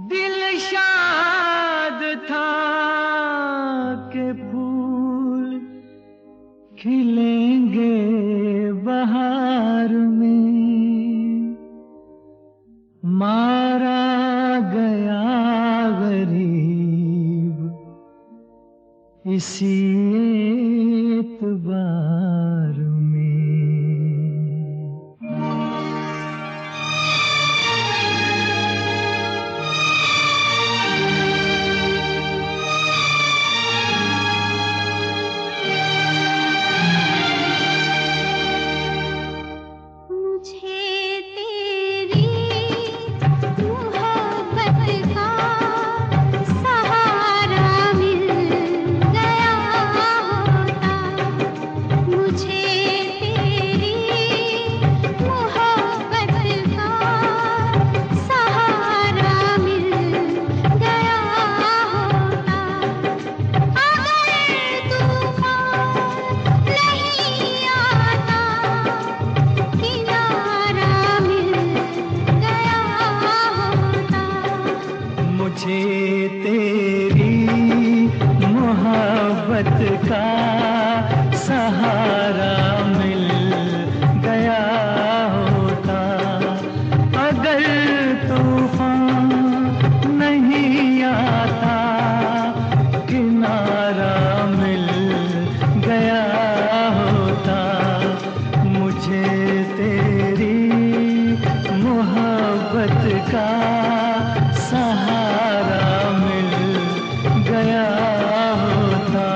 दिल शाद था के फूल खिलेंगे बहार में, मारा गया गरीब इसी एतबार में। मुझे तेरी मोहब्बत का सहारा मिल गया होता, अगर तूफान नहीं आता किनारा मिल गया होता। मुझे तेरी मोहब्बत का सहारा मिल गया होता।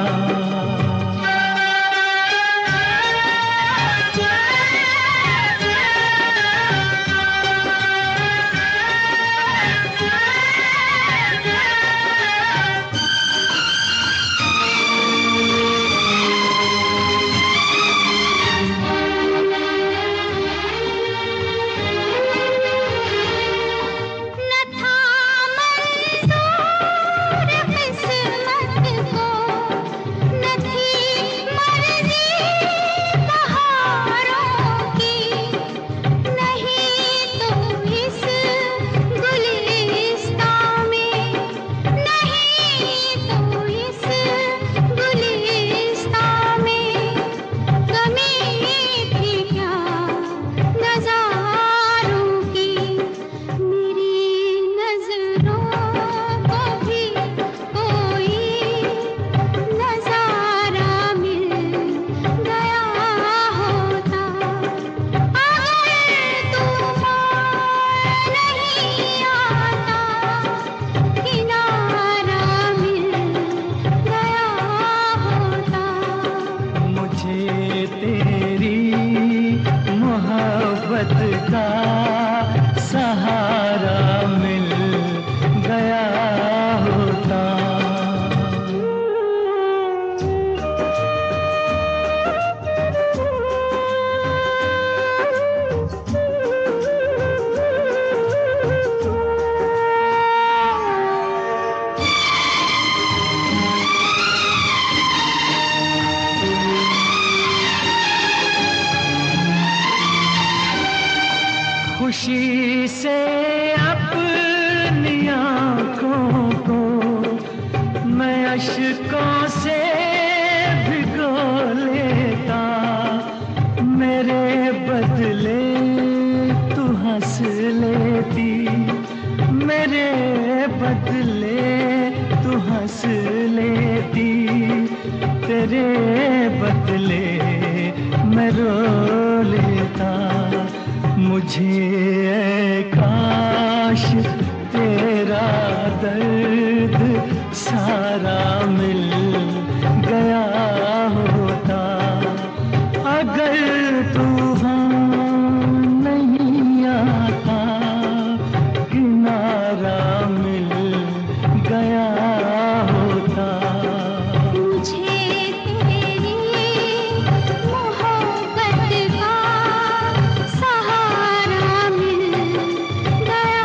तेरी मोहब्बत का सहारा मिल गया होता। खुशी से अपनी आँखों को मैं अश्कों से भिगो लेता, मेरे बदले तू हंस लेती, मेरे बदले तू हंस लेती, तेरे बदले मैं रो लेता। मुझे काश तेरा दर्द सारा मिल गया होता, अगर तूफान नहीं आता किनारा मिल गया होता। मुझे तेरी मोहब्बत का सहारा मिल गया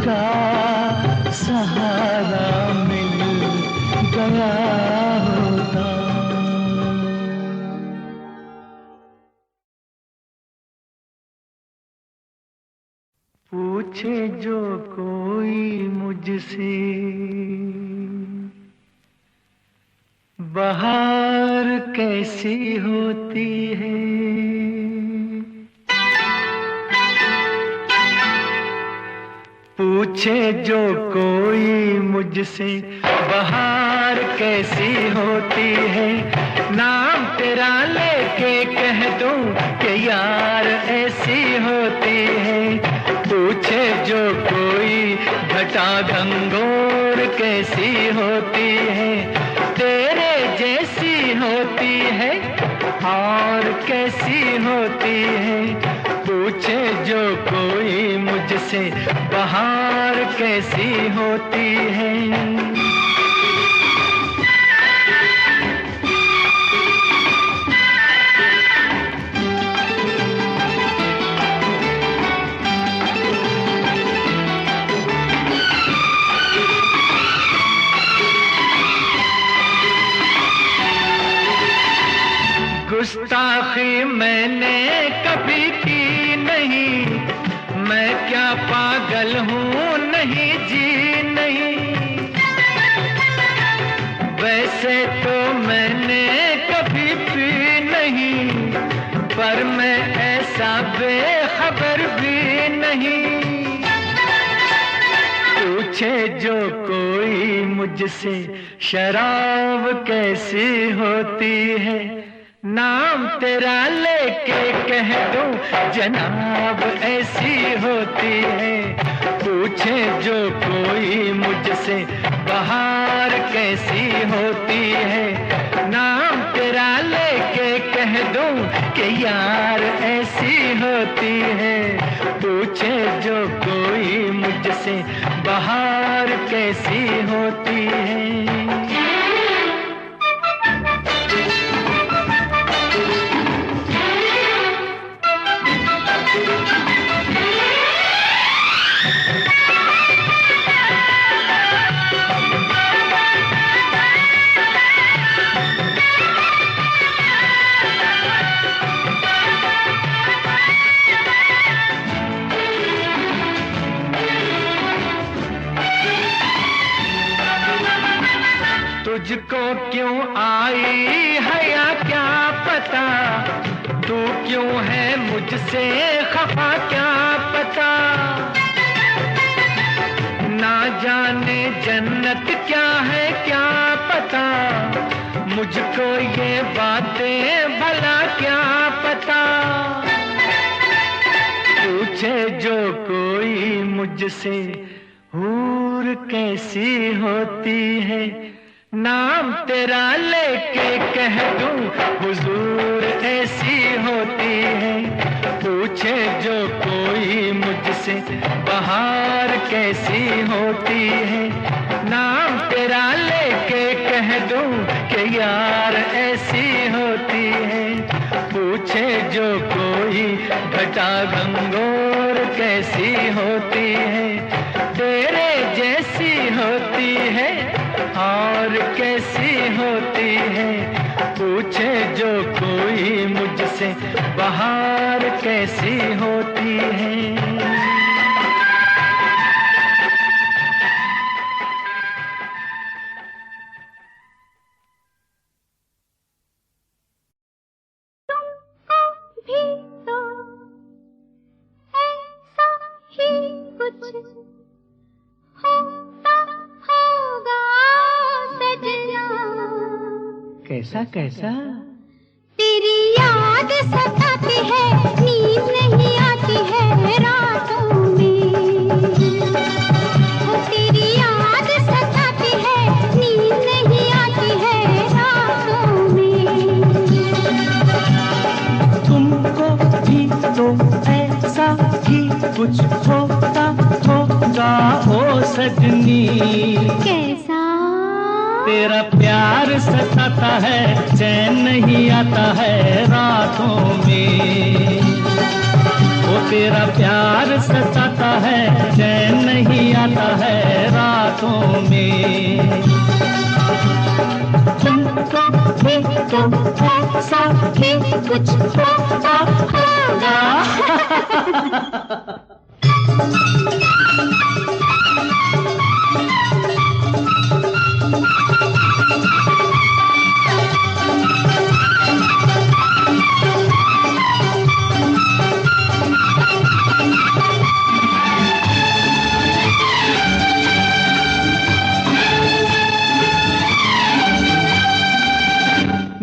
का सहारा मिल गया होता। पूछे जो कोई मुझसे बहार कैसी होती है, पूछे जो कोई मुझसे बहार कैसी होती है, नाम तेरा लेके कह दूं कि यार ऐसी होती है। पूछे जो कोई घटा घंघोर कैसी होती है, तेरे जैसी होती है और कैसी होती है। पूछे जो कोई मुझसे बहार कैसी होती है। गुस्ताखी मैंने कभी की नहीं, मैं क्या पागल हूँ नहीं जी नहीं। वैसे तो मैंने कभी पी नहीं, पर मैं ऐसा बेखबर भी नहीं। पूछे जो कोई मुझसे शराब कैसी होती है, नाम तेरा लेके कह दूं जनाब ऐसी होती है। पूछे जो कोई मुझसे बहार कैसी होती है, नाम तेरा लेके कह दूं कि यार ऐसी होती है। पूछे जो कोई मुझसे बहार कैसी होती है। तुझको क्यों आई है या क्या पता, तू क्यों है मुझसे खफा क्या पता। ना जाने जन्नत क्या है क्या पता, मुझको ये बातें भला क्या पता। पूछे जो कोई मुझसे हूर कैसी होती है, नाम तेरा लेके कह दूं हुजूर ऐसी होती है। पूछे जो कोई मुझसे बहार कैसी होती है, नाम तेरा लेके कह दूं कि यार ऐसी होती है। पूछे जो कोई घटा घंघोर कैसी होती है, तेरे जैसी होती है और कैसी होती है। पूछे जो कोई मुझसे बहार कैसी होती है। कैसा कैसा तेरी याद सताती है, नींद नहीं आती है रातों में। तेरी याद सताती है, नींद नहीं आती है रातों में। तुमको भी तो ऐसा ही कुछ होता होगा ओ सजनी। कैसा? तेरा प्यार सताता है, चैन नहीं आता है रातों में। ओ तेरा प्यार सताता है, चैन नहीं आता है रातों में। तुमको भी तो ऐसा ही कुछ होता होगा।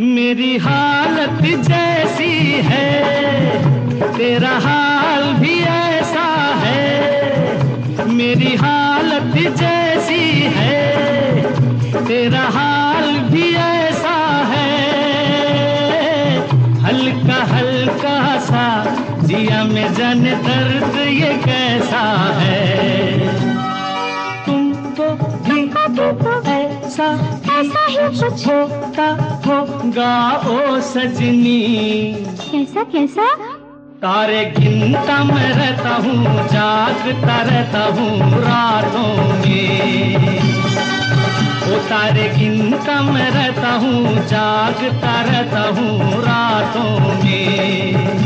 मेरी हालत जैसी है, तेरा हाल भी ऐसा है। मेरी हालत जैसी है, तेरा हाल भी ऐसा है। हल्का हल्का सा जिया में जाने दर्द ये कैसा है। तुमको भी तो ऐसा ही कुछ होता होगा ओ सजनी। कैसा कैसा? तारे गिनता मैं रहता हूँ, जागता रहता हूँ रातों में। ओ तारे गिनता मैं रहता हूँ, जागता रहता हूँ रातों में।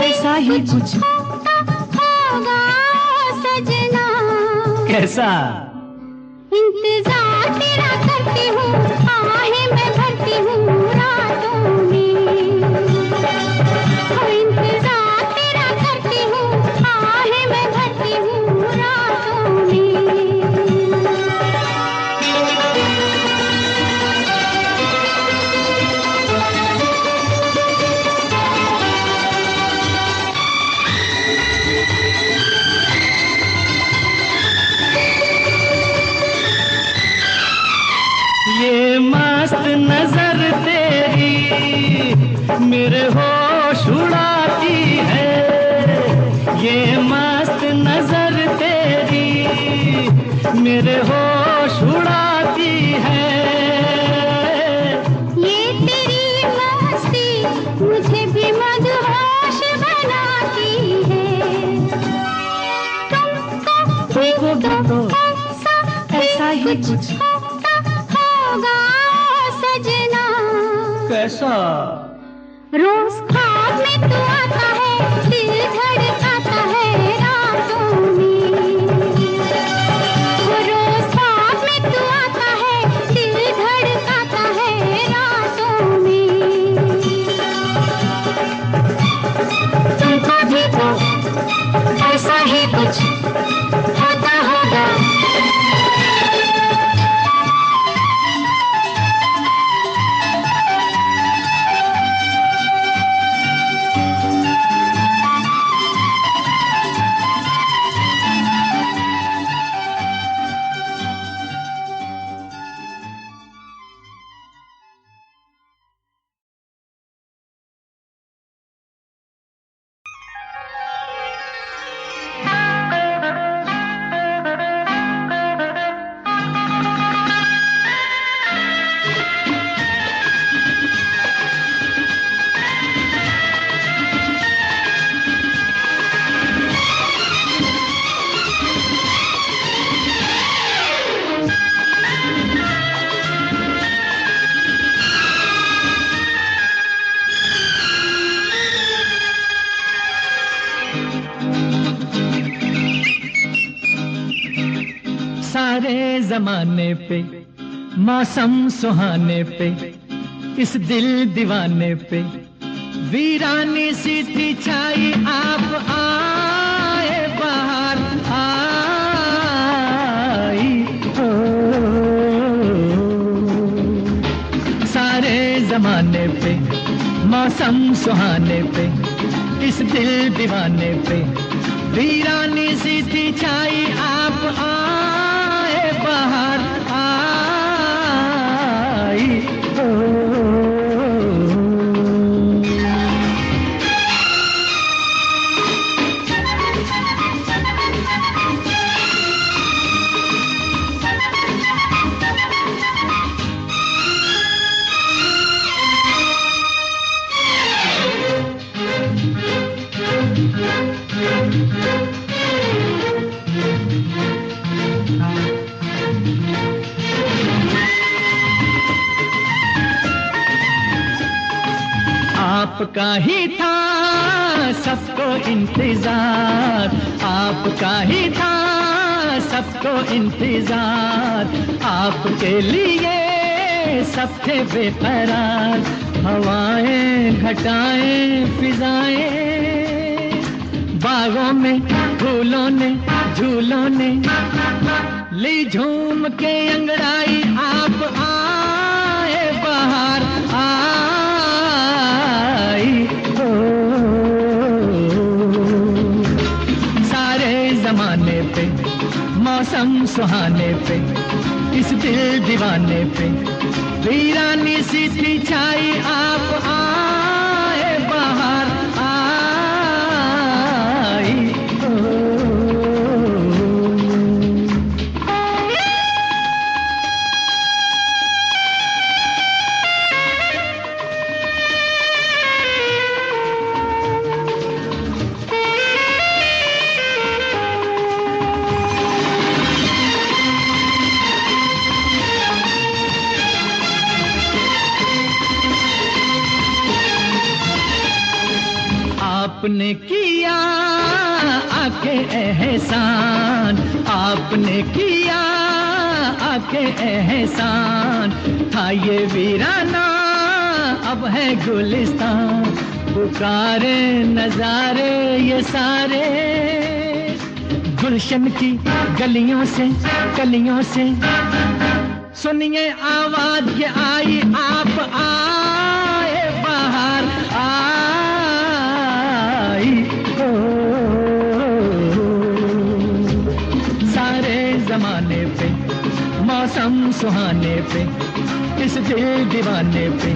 ऐसा ही कुछ होगा सजना। कैसा? इंतजार तेरा करती हूँ, आहें मैं भरती हूँ रातों में। इंतजार तेरा करती हूँ, आहें मैं भरती हूँ रातों में। ये मस्त नजर तेरी मेरे होश उड़ाती है। ये मस्त नजर तेरी मेरे होश उड़ाती है। ये तेरी मस्ती मुझे भी मदहोश बनाती है। तुमको भी तो ऐसा ही कुछ होगा सजना। कैसा? रोज ख्वाब में तू आता है, दिल धड़काता है रातों में। रोज ख्वाब में तू आता है, दिल धड़काता है रातों में। तुमको भी तो ऐसा ही कुछ होता होगा। जमाने पे, मौसम सुहाने पे, इस दिल दीवाने पे वीरानी सी थी छाई, आप आए बाहर आई हो। सारे जमाने पे, मौसम सुहाने पे, इस दिल दीवाने पे वीरानी सी थी छाई, आप आए बाहर आई हो। आपका ही था सबको इंतजार, आपका ही था सबको इंतजार, आपके लिए सब थे बेकरार। हवाएं घटाएं फिजाएं, बागों में फूलों ने झूलों ने ली झूम के अंगड़ाई, आप आए बाहर आई हो। सारे जमाने पे, मौसम सुहाने पे, इस दिल दीवाने पे वीरानी सी थी छाई, आप आए बाहर आई हो। आपने किया आके एहसान, आपने किया आके एहसान, था ये वीराना अब है गुलिस्तान। पुकारे नजारे ये सारे गुलशन की गलियों से कलियों से, सुनिए आवाज ये आई, आप आए बाहर आई हो। सारे जमाने पे, मौसम सुहाने पे, इस दिल दीवाने पे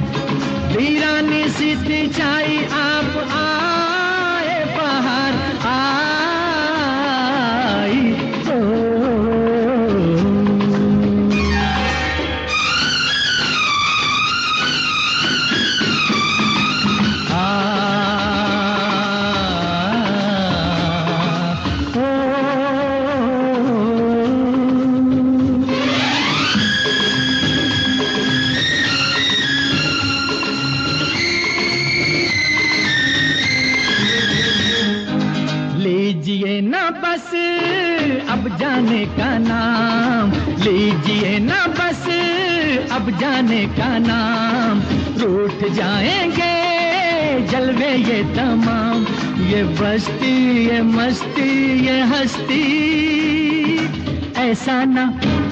वीरानी सी थी छाई, आप आए बाहर आई हो। लीजिए ना बस अब जाने का नाम, लीजिए ना बस अब जाने का नाम, रूठ जाएंगे जलवे ये तमाम। ये बस्ती ये मस्ती ये हस्ती, ऐसा ना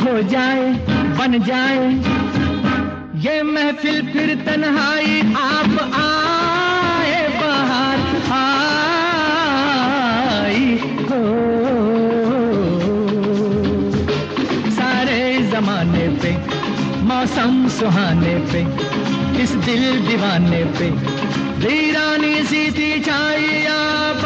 हो जाए बन जाए ये महफिल फिर तन्हाई, आप आए बाहर आई हो। सारे जमाने पे, मौसम सुहाने पे, इस दिल दीवाने पे वीरानी सी थी छाई, आप